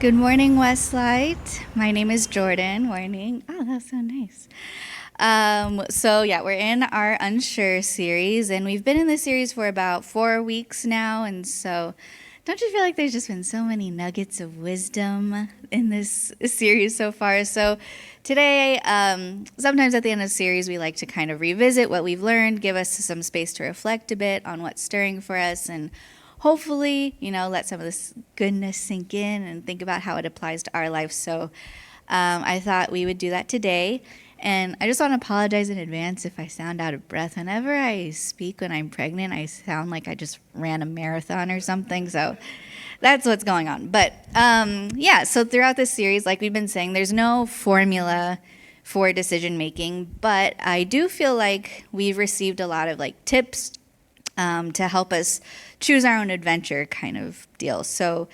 Good morning, Westlight. My name is Jordan. Morning. Oh, that's so nice. We're in our UnSure series, and we've been in this series for about 4 weeks now. And so, don't you feel like there's just been so many nuggets of wisdom in this series so far? So, today, sometimes at the end of the series, we like to kind of revisit what we've learned, give us some space to reflect a bit on what's stirring for us, and hopefully, let some of this goodness sink in and think about how it applies to our life. So I thought we would do that today. And I just want to apologize in advance if I sound out of breath. Whenever I speak when I'm pregnant, I sound like I just ran a marathon or something. So that's what's going on. But so throughout this series, like we've been saying, there's no formula for decision making. But I do feel like we've received a lot of tips to help us choose our own adventure kind of deal. So,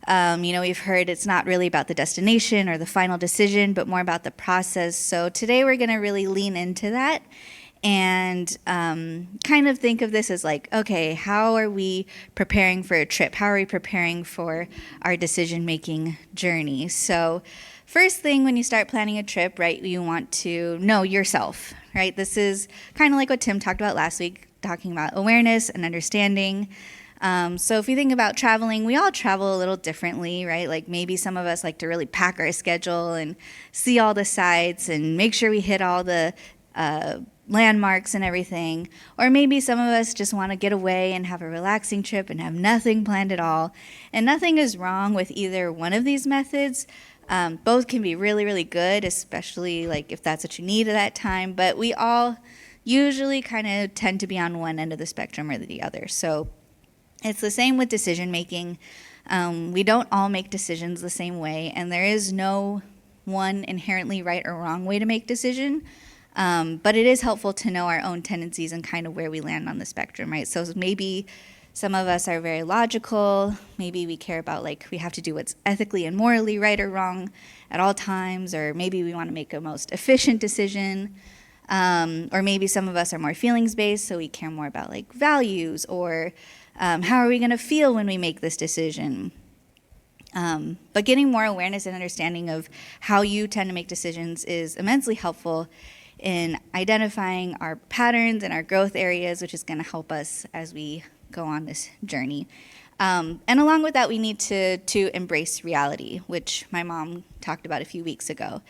we've heard it's not really about the destination or the final decision, but more about the process. So today we're going to really lean into that and kind of think of this as okay, how are we preparing for a trip? How are we preparing for our decision-making journey? So first thing when you start planning a trip, right, you want to know yourself, right? This is kind of like what Tim talked about last week, talking about awareness and understanding. So if you think about traveling, we all travel a little differently, right? Like maybe some of us like to really pack our schedule and see all the sites and make sure we hit all the landmarks and everything. Or maybe some of us just want to get away and have a relaxing trip and have nothing planned at all. And nothing is wrong with either one of these methods. Both can be really, really good, especially if that's what you need at that time. But we all usually kind of tend to be on one end of the spectrum or the other. So it's the same with decision making. We don't all make decisions the same way, and there is no one inherently right or wrong way to make decision. But it is helpful to know our own tendencies and kind of where we land on the spectrum, right? So maybe some of us are very logical. Maybe we care about we have to do what's ethically and morally right or wrong at all times, or maybe we want to make a most efficient decision. Or maybe some of us are more feelings-based, so we care more about values or how are we going to feel when we make this decision. But getting more awareness and understanding of how you tend to make decisions is immensely helpful in identifying our patterns and our growth areas, which is going to help us as we go on this journey. And along with that, we need to embrace reality, which my mom talked about a few weeks ago.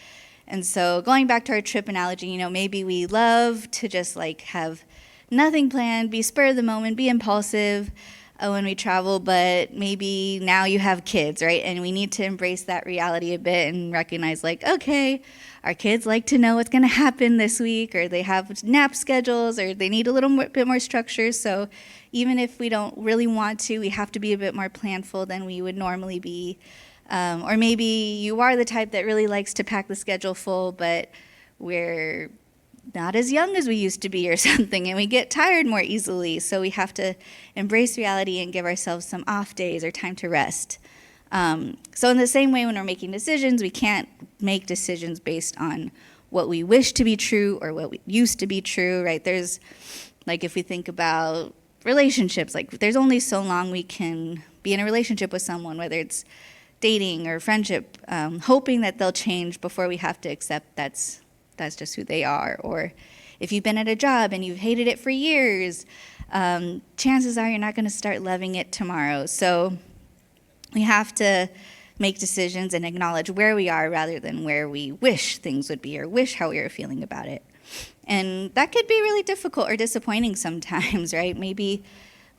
And so going back to our trip analogy, maybe we love to just have nothing planned, be spur of the moment, be impulsive when we travel, but maybe now you have kids, right? And we need to embrace that reality a bit and recognize okay, our kids like to know what's going to happen this week, or they have nap schedules, or they need a little bit more structure. So even if we don't really want to, we have to be a bit more planful than we would normally be. Or maybe you are the type that really likes to pack the schedule full, but we're not as young as we used to be or something, and we get tired more easily. So we have to embrace reality and give ourselves some off days or time to rest. So in the same way, when we're making decisions, we can't make decisions based on what we wish to be true or what used to be true, right? There's, if we think about relationships, there's only so long we can be in a relationship with someone, whether it's dating or friendship, hoping that they'll change before we have to accept that's just who they are. Or if you've been at a job and you've hated it for years, chances are you're not going to start loving it tomorrow. So we have to make decisions and acknowledge where we are rather than where we wish things would be or wish how we were feeling about it. And that could be really difficult or disappointing sometimes, right? Maybe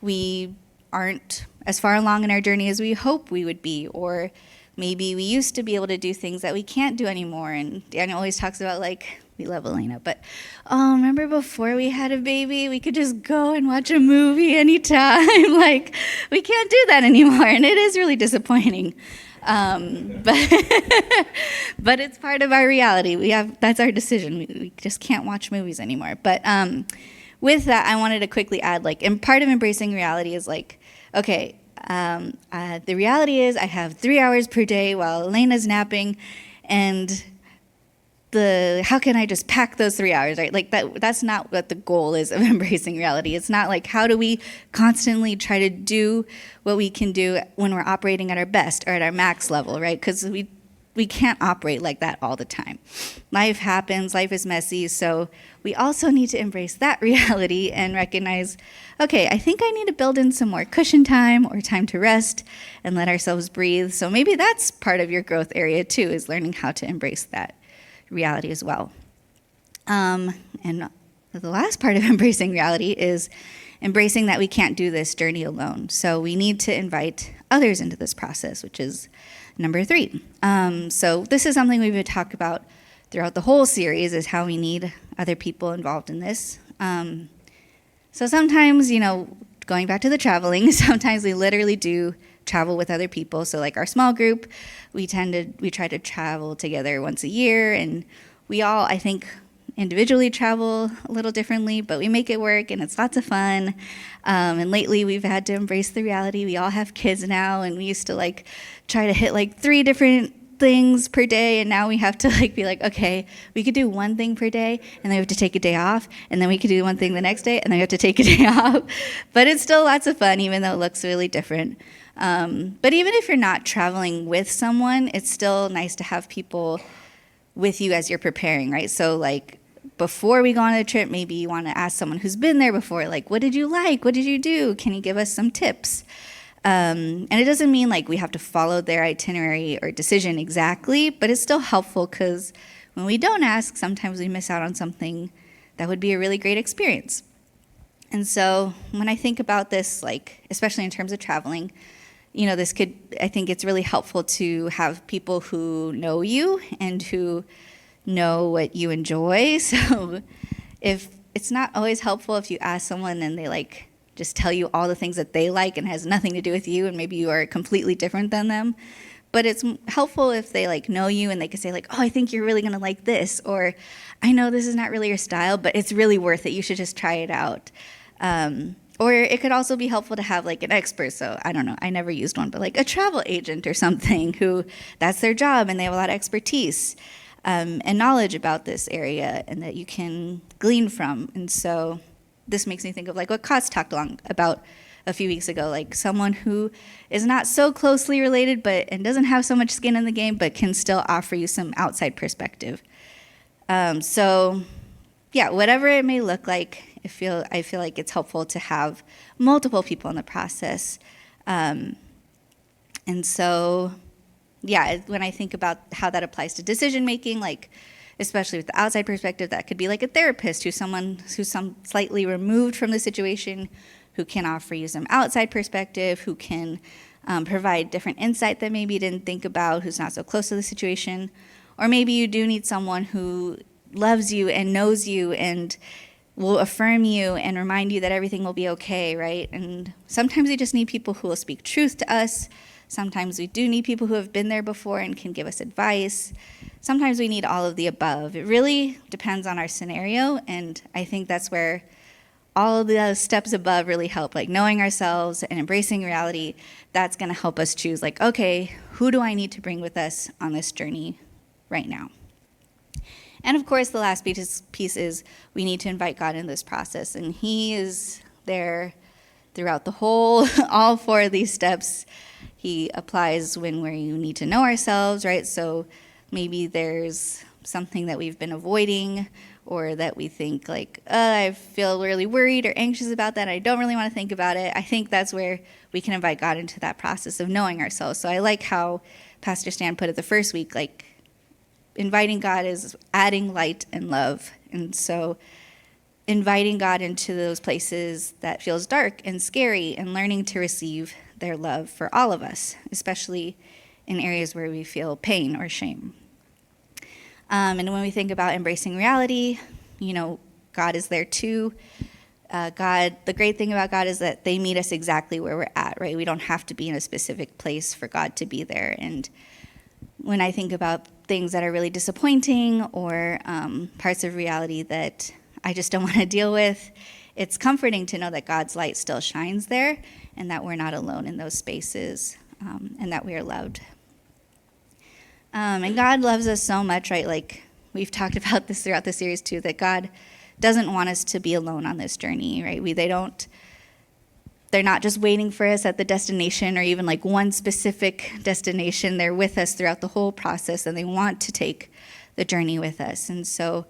we aren't as far along in our journey as we hope we would be, or maybe we used to be able to do things that we can't do anymore. And Daniel always talks about we love Elena, but remember before we had a baby, we could just go and watch a movie anytime. We can't do that anymore, and it is really disappointing. But but it's part of our reality. That's our decision. We just can't watch movies anymore. But with that, I wanted to quickly add, and part of embracing reality is okay, the reality is I have 3 hours per day while Elena's napping, and how can I just pack those 3 hours, right? Like that's not what the goal is of embracing reality. It's not like how do we constantly try to do what we can do when we're operating at our best or at our max level, right? Because we can't operate like that all the time. Life happens, life is messy, so we also need to embrace that reality and recognize, okay, I think I need to build in some more cushion time or time to rest and let ourselves breathe. So maybe that's part of your growth area too, is learning how to embrace that reality as well. And the last part of embracing reality is embracing that we can't do this journey alone. So we need to invite others into this process, which is number 3. So this is something we've been talking about throughout the whole series, is how we need other people involved in this. So sometimes, going back to the traveling, sometimes we literally do travel with other people. So like our small group, we try to travel together once a year, and we all, I think, individually travel a little differently, but we make it work and it's lots of fun. And lately we've had to embrace the reality. We all have kids now, and we used to try to hit 3 different things per day, and now we have to be okay, we could do one thing per day and then we have to take a day off, and then we could do one thing the next day and then we have to take a day off. But it's still lots of fun, even though it looks really different. But even if you're not traveling with someone, it's still nice to have people with you as you're preparing, right? So before we go on a trip, maybe you want to ask someone who's been there before, what did you like? What did you do? Can you give us some tips? And it doesn't mean we have to follow their itinerary or decision exactly, but it's still helpful, because when we don't ask, sometimes we miss out on something that would be a really great experience. And so when I think about this, especially in terms of traveling, I think it's really helpful to have people who know you and who know what you enjoy. So if it's not always helpful if you ask someone and they just tell you all the things that they like and has nothing to do with you, and maybe you are completely different than them. But it's helpful if they know you and they can say oh, I think you're really gonna like this, or I know this is not really your style, but it's really worth it. You should just try it out. Or it could also be helpful to have an expert. So I don't know, I never used one, but a travel agent or something who that's their job and they have a lot of expertise and knowledge about this area and that you can glean from. And so this makes me think of what Kotz talked about a few weeks ago, someone who is not so closely related and doesn't have so much skin in the game, but can still offer you some outside perspective. So yeah, whatever it may look like, I feel like it's helpful to have multiple people in the process. And so, yeah, when I think about how that applies to decision making, especially with the outside perspective, that could be a therapist who's slightly removed from the situation, who can offer you some outside perspective, who can provide different insight that maybe you didn't think about, who's not so close to the situation. Or maybe you do need someone who loves you and knows you and will affirm you and remind you that everything will be okay, right? And sometimes we just need people who will speak truth to us. Sometimes we do need people who have been there before and can give us advice. Sometimes we need all of the above. It really depends on our scenario, and I think that's where all of the steps above really help, knowing ourselves and embracing reality. That's going to help us choose, okay, who do I need to bring with us on this journey right now? And of course, the last piece is we need to invite God in this process, and He is there throughout the whole, all 4 of these steps. He applies when we need to know ourselves, right? So maybe there's something that we've been avoiding, or that we think I feel really worried or anxious about that. I don't really want to think about it. I think that's where we can invite God into that process of knowing ourselves. So I like how Pastor Stan put it the first week, inviting God is adding light and love. And so inviting God into those places that feels dark and scary, and learning to receive their love for all of us, especially in areas where we feel pain or shame. And when we think about embracing reality, God is there too. The great thing about God is that they meet us exactly where we're at, right? We don't have to be in a specific place for God to be there. And when I think about things that are really disappointing, or parts of reality that I just don't want to deal with, it's comforting to know that God's light still shines there, and that we're not alone in those spaces, and that we are loved. And God loves us so much, right? we've talked about this throughout the series too, that God doesn't want us to be alone on this journey, right? They're not just waiting for us at the destination or even like one specific destination. They're with us throughout the whole process, and they want to take the journey with us. And so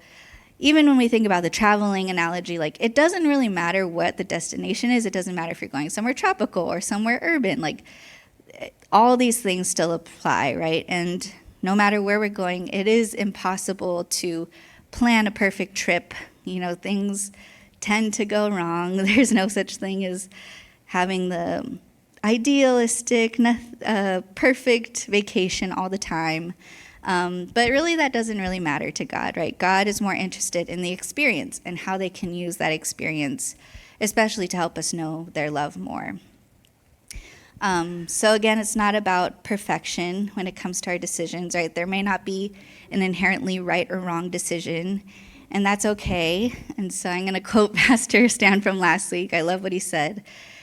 even when we think about the traveling analogy, like it doesn't really matter what the destination is. It doesn't matter if you're going somewhere tropical or somewhere urban. Like all these things still apply, right? And no matter where we're going, it is impossible to plan a perfect trip. Things tend to go wrong. There's no such thing as having the idealistic, perfect vacation all the time. But really, that doesn't really matter to God, right? God is more interested in the experience and how they can use that experience, especially to help us know their love more. So again, it's not about perfection when it comes to our decisions, right? There may not be an inherently right or wrong decision, and that's okay. And so I'm going to quote Pastor Stan from last week. I love what he said,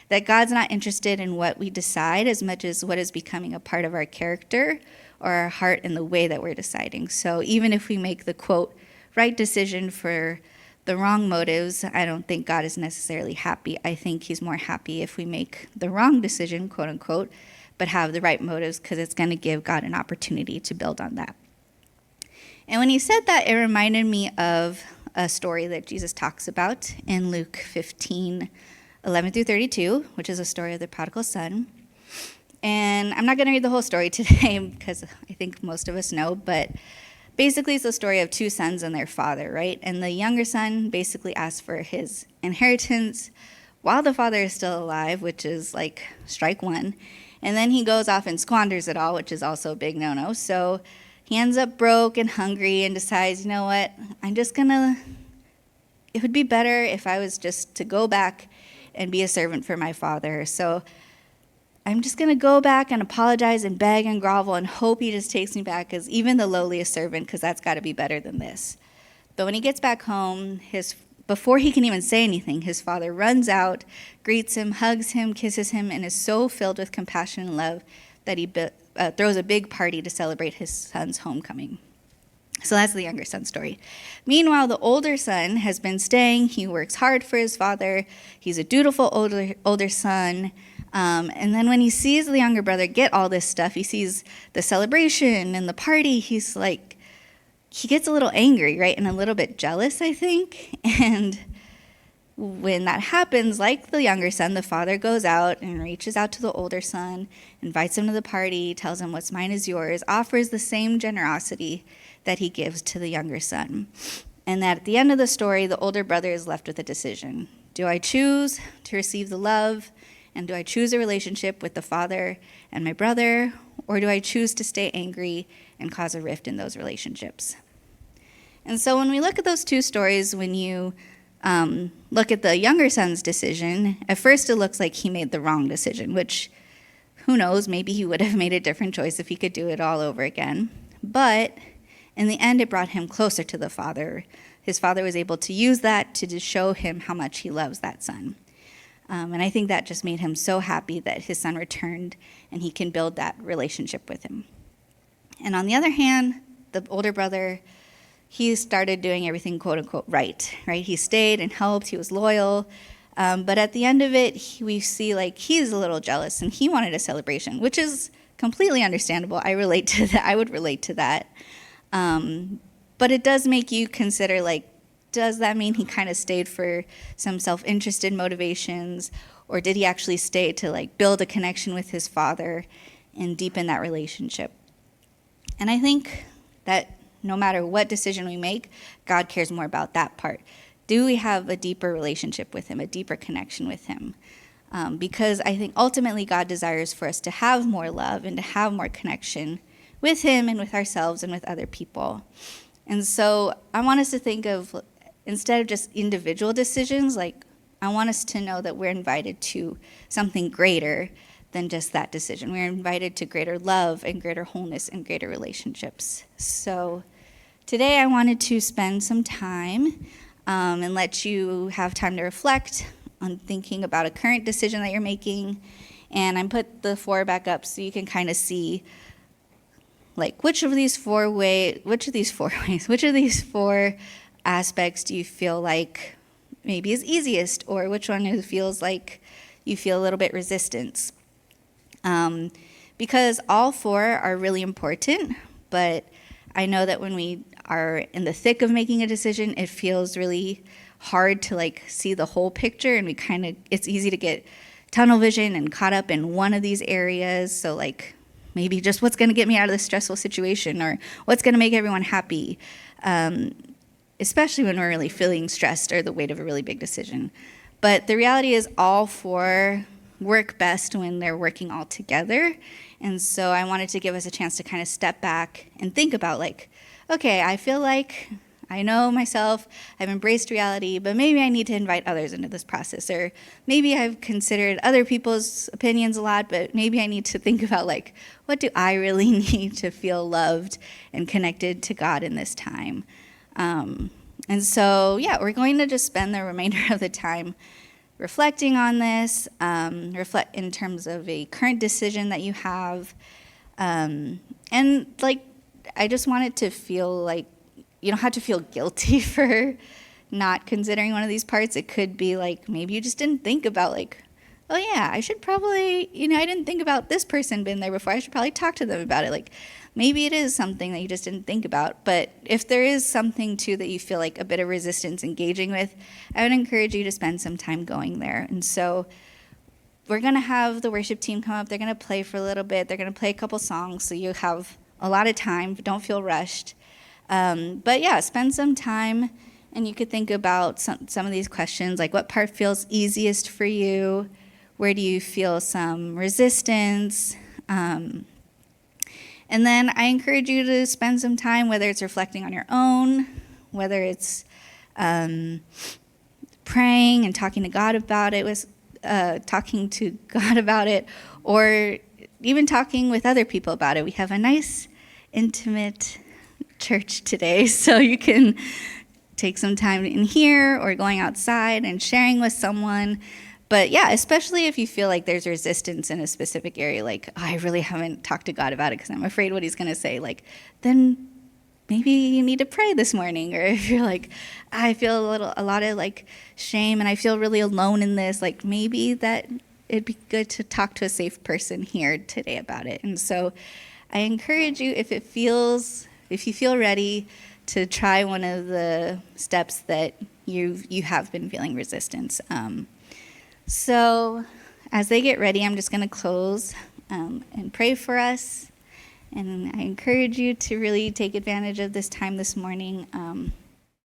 that God's not interested in what we decide as much as what is becoming a part of our character or our heart in the way that we're deciding. So even if we make the, quote, right decision for the wrong motives, I don't think God is necessarily happy. I think he's more happy if we make the wrong decision, quote unquote, but have the right motives, because it's going to give God an opportunity to build on that. And when he said that, it reminded me of a story that Jesus talks about in Luke 15:11-32, which is a story of the prodigal son. And I'm not going to read the whole story today because I think most of us know, but basically it's a story of two sons and their father, right? And the younger son basically asks for his inheritance while the father is still alive, which is like strike one. And then he goes off and squanders it all, which is also a big no-no. So he ends up broke and hungry and decides, you know what, it would be better if I was just to go back and be a servant for my father. So I'm just going to go back and apologize and beg and grovel and hope he just takes me back as even the lowliest servant, because that's got to be better than this. But when he gets back home, before he can even say anything, his father runs out, greets him, hugs him, kisses him, and is so filled with compassion and love that he throws a big party to celebrate his son's homecoming. So that's the younger son's story. Meanwhile, the older son has been staying. He works hard for his father. He's a dutiful older son. And then when he sees the younger brother get all this stuff, he sees the celebration and the party, he gets a little angry, right? And a little bit jealous, I think. And when that happens, like the younger son, the father goes out and reaches out to the older son, invites him to the party, tells him what's mine is yours, offers the same generosity that he gives to the younger son. And that at the end of the story, the older brother is left with a decision. Do I choose to receive the love, and do I choose a relationship with the father and my brother, or do I choose to stay angry and cause a rift in those relationships? And so when we look at those two stories, when you look at the younger son's decision, at first it looks like he made the wrong decision, which, who knows, maybe he would have made a different choice if he could do it all over again. But in the end, it brought him closer to the father. His father was able to use that to show him how much he loves that son. And I think that just made him so happy that his son returned and he can build that relationship with him. And on the other hand, the older brother, he started doing everything quote unquote right? He stayed and helped, he was loyal. But at the end of it, we see like he's a little jealous and he wanted a celebration, which is completely understandable. I relate to that. I would relate to that. But it does make you consider, like, does that mean he kind of stayed for some self-interested motivations, or did he actually stay to like build a connection with his father and deepen that relationship? And I think that no matter what decision we make, God cares more about that part. Do we have a deeper relationship with him, a deeper connection with him? Because I think ultimately God desires for us to have more love and to have more connection with him and with ourselves and with other people. And so I want us to think of, instead of just individual decisions, like I want us to know that we're invited to something greater than just that decision. We're invited to greater love and greater wholeness and greater relationships. So today I wanted to spend some time and let you have time to reflect on thinking about a current decision that you're making. And I put the 4 back up so you can kind of see like which of these four aspects do you feel like maybe is easiest, or which one feels like you feel a little bit resistance? Because all four are really important, but I know that when we are in the thick of making a decision, it feels really hard to like see the whole picture, and it's easy to get tunnel vision and caught up in one of these areas. So like maybe just what's going to get me out of this stressful situation, or what's going to make everyone happy, especially when we're really feeling stressed or the weight of a really big decision. But the reality is all four work best when they're working all together. And so I wanted to give us a chance to kind of step back and think about like, okay, I feel like I know myself, I've embraced reality, but maybe I need to invite others into this process. Or maybe I've considered other people's opinions a lot, but maybe I need to think about like, what do I really need to feel loved and connected to God in this time? And so, yeah, we're going to just spend the remainder of the time reflecting on this, reflect in terms of a current decision that you have. And like, I just want it to feel like you don't have to feel guilty for not considering one of these parts. It could be like, maybe you just didn't think about like, oh yeah, I should probably, I didn't think about this person been there before. I should probably talk to them about it. Like, maybe it is something that you just didn't think about. But if there is something too that you feel like a bit of resistance engaging with, I would encourage you to spend some time going there. And so we're going to have the worship team come up. They're going to play for a little bit. They're going to play a couple songs, so you have a lot of time, but don't feel rushed. But yeah, spend some time, and you could think about some of these questions, like what part feels easiest for you? Where do you feel some resistance? And then I encourage you to spend some time, whether it's reflecting on your own, whether it's praying and talking to God about it, or even talking with other people about it. We have a nice, intimate church today, so you can take some time in here or going outside and sharing with someone. But yeah, especially if you feel like there's resistance in a specific area, like, oh, I really haven't talked to God about it because I'm afraid what he's going to say, like, then maybe you need to pray this morning. Or if you're like, I feel a lot of like shame and I feel really alone in this, like maybe that it'd be good to talk to a safe person here today about it. And so I encourage you, if you feel ready, to try one of the steps that you have been feeling resistance. So as they get ready, I'm just going to close and pray for us. And I encourage you to really take advantage of this time this morning.